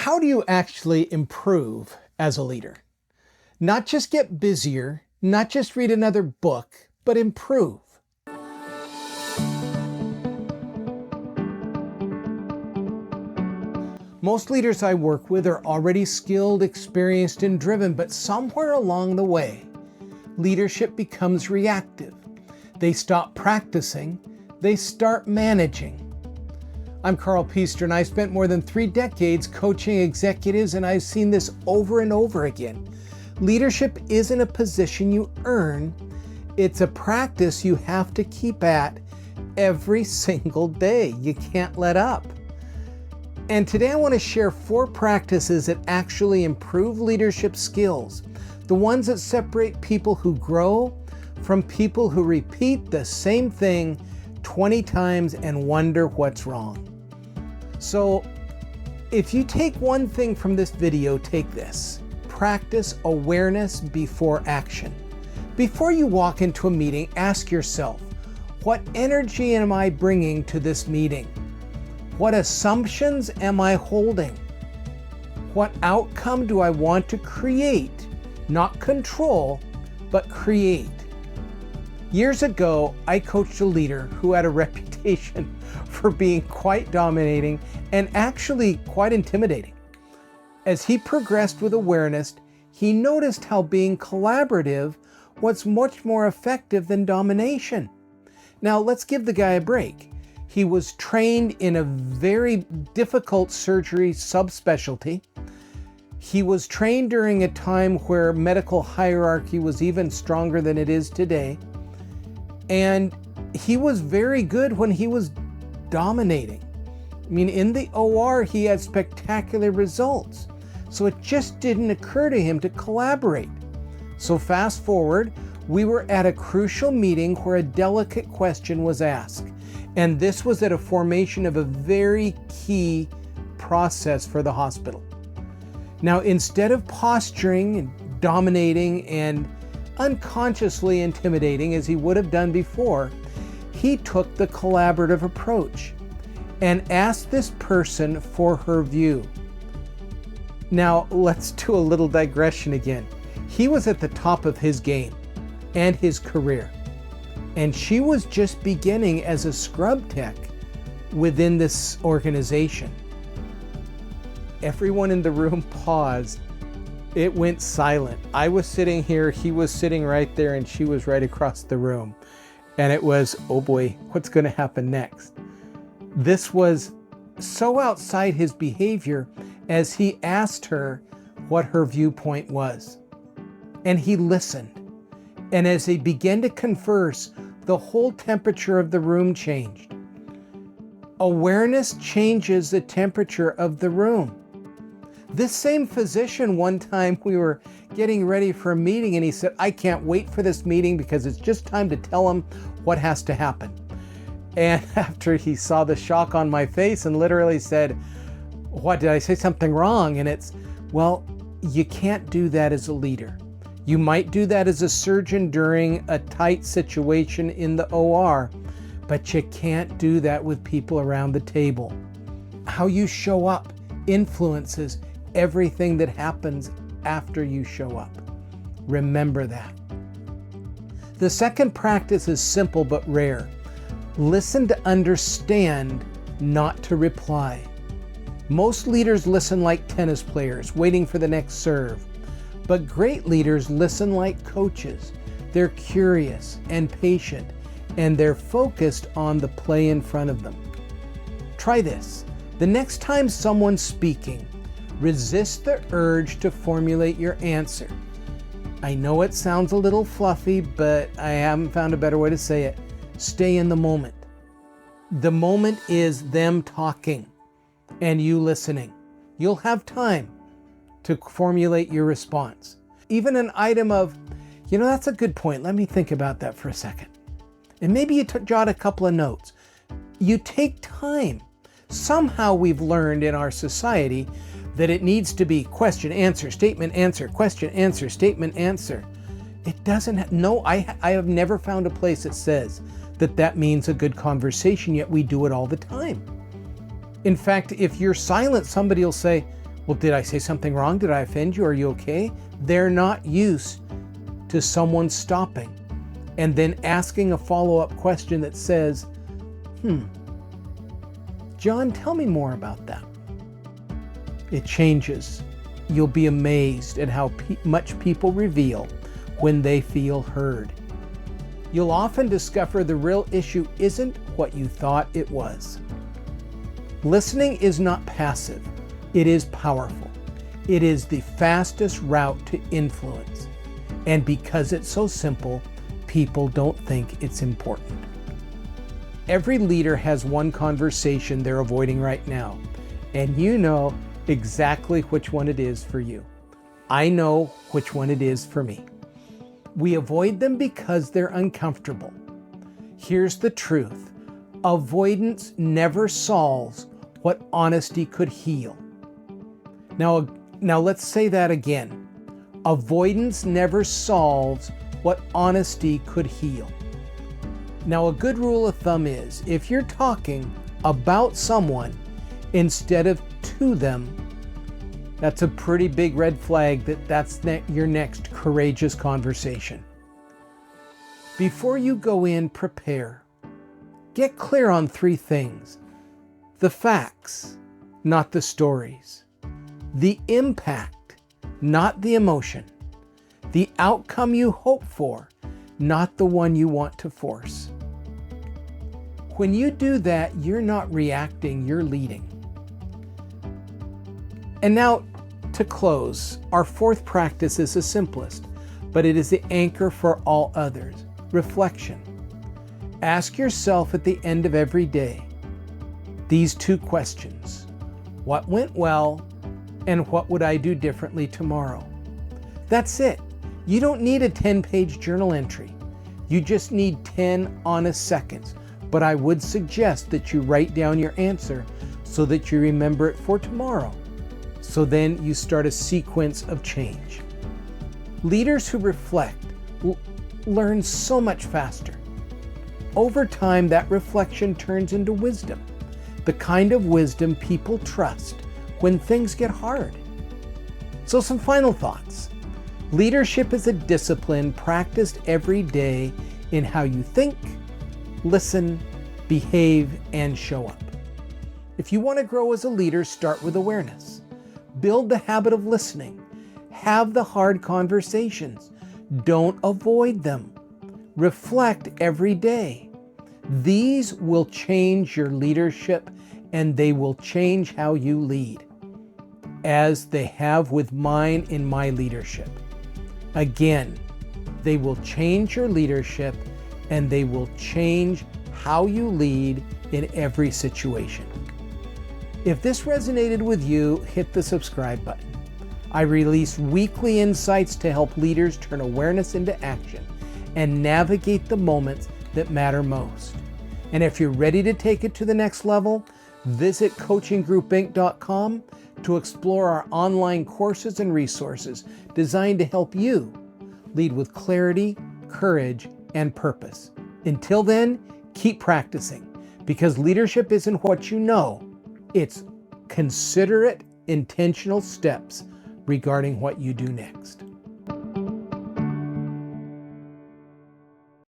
How do you actually improve as a leader? Not just get busier, not just read another book, but improve. Most leaders I work with are already skilled, experienced, and driven, but somewhere along the way, leadership becomes reactive. They stop practicing, they start managing. I'm Karl Pister, and I spent more than 3 decades coaching executives, and I've seen this over and over again. Leadership isn't a position you earn, it's a practice you have to keep at every single day. You can't let up. And today I want to share 4 practices that actually improve leadership skills, the ones that separate people who grow from people who repeat the same thing 20 times and wonder what's wrong. So if you take one thing from this video, take this. Practice awareness before action. Before you walk into a meeting, ask yourself, what energy am I bringing to this meeting? What assumptions am I holding? What outcome do I want to create? Not control, but create. Years ago, I coached a leader who had a reputation for being quite dominating and actually quite intimidating. As he progressed with awareness, he noticed how being collaborative was much more effective than domination. Now, let's give the guy a break. He was trained in a very difficult surgery subspecialty. He was trained during a time where medical hierarchy was even stronger than it is today. And he was very good when he was dominating. I mean, in the OR, he had spectacular results. So it just didn't occur to him to collaborate. So fast forward, we were at a crucial meeting where a delicate question was asked. And this was at a formation of a very key process for the hospital. Now, instead of posturing and dominating and unconsciously intimidating as he would have done before, he took the collaborative approach and asked this person for her view. Now, let's do a little digression again. He was at the top of his game and his career, and she was just beginning as a scrub tech within this organization. Everyone in the room paused. It went silent. I was sitting here, he was sitting right there, and she was right across the room. And it was, oh boy, what's going to happen next? This was so outside his behavior as he asked her what her viewpoint was. And he listened. And as they began to converse, the whole temperature of the room changed. Awareness changes the temperature of the room. This same physician, one time we were getting ready for a meeting, and he said, I can't wait for this meeting because it's just time to tell him what has to happen. And after he saw the shock on my face and literally said, what, did I say something wrong? And it's, well, you can't do that as a leader. You might do that as a surgeon during a tight situation in the OR, but you can't do that with people around the table. How you show up influences everything that happens after you show up. Remember that. The second practice is simple but rare. Listen to understand, not to reply. Most leaders listen like tennis players, waiting for the next serve. But great leaders listen like coaches. They're curious and patient, and they're focused on the play in front of them. Try this. The next time someone's speaking, resist the urge to formulate your answer. I know it sounds a little fluffy, but I haven't found a better way to say it. Stay in the moment. The moment is them talking and you listening. You'll have time to formulate your response. Even an item of, that's a good point. Let me think about that for a second. And maybe you jot a couple of notes. You take time. Somehow we've learned in our society that it needs to be question, answer, statement, answer, question, answer, statement, answer. It doesn't, no, I have never found a place that says that means a good conversation, yet we do it all the time. In fact, if you're silent, somebody will say, Well, did I say something wrong? Did I offend you? Are you okay? They're not used to someone stopping and then asking a follow-up question that says, John, tell me more about that. It changes. You'll be amazed at how much people reveal when they feel heard. You'll often discover the real issue isn't what you thought it was. Listening is not passive. It is powerful. It is the fastest route to influence. And because it's so simple, people don't think it's important. Every leader has one conversation they're avoiding right now, and you know exactly which one it is for you. I know which one it is for me. We avoid them because they're uncomfortable. Here's the truth. Avoidance never solves what honesty could heal. Now let's say that again. Avoidance never solves what honesty could heal. Now, a good rule of thumb is if you're talking about someone instead of to them, that's a pretty big red flag that's your next courageous conversation. Before you go in, prepare. Get clear on 3 things. The facts, not the stories. The impact, not the emotion. The outcome you hope for, not the one you want to force. When you do that, you're not reacting, you're leading. And now, to close, our 4th practice is the simplest, but it is the anchor for all others. Reflection. Ask yourself at the end of every day these 2 questions. What went well, and what would I do differently tomorrow? That's it. You don't need a 10-page journal entry. You just need 10 honest seconds. But I would suggest that you write down your answer so that you remember it for tomorrow. So then you start a sequence of change. Leaders who reflect learn so much faster. Over time, that reflection turns into wisdom, the kind of wisdom people trust when things get hard. So some final thoughts. Leadership is a discipline practiced every day in how you think, listen, behave, and show up. If you want to grow as a leader, start with awareness. Build the habit of listening. Have the hard conversations. Don't avoid them. Reflect every day. These will change your leadership, and they will change how you lead, as they have with mine in my leadership. Again, they will change your leadership, and they will change how you lead in every situation. If this resonated with you, hit the subscribe button. I release weekly insights to help leaders turn awareness into action and navigate the moments that matter most. And if you're ready to take it to the next level, visit coachinggroupinc.com to explore our online courses and resources designed to help you lead with clarity, courage, and purpose. Until then, keep practicing, because leadership isn't what you know, it's considerate, intentional steps regarding what you do next.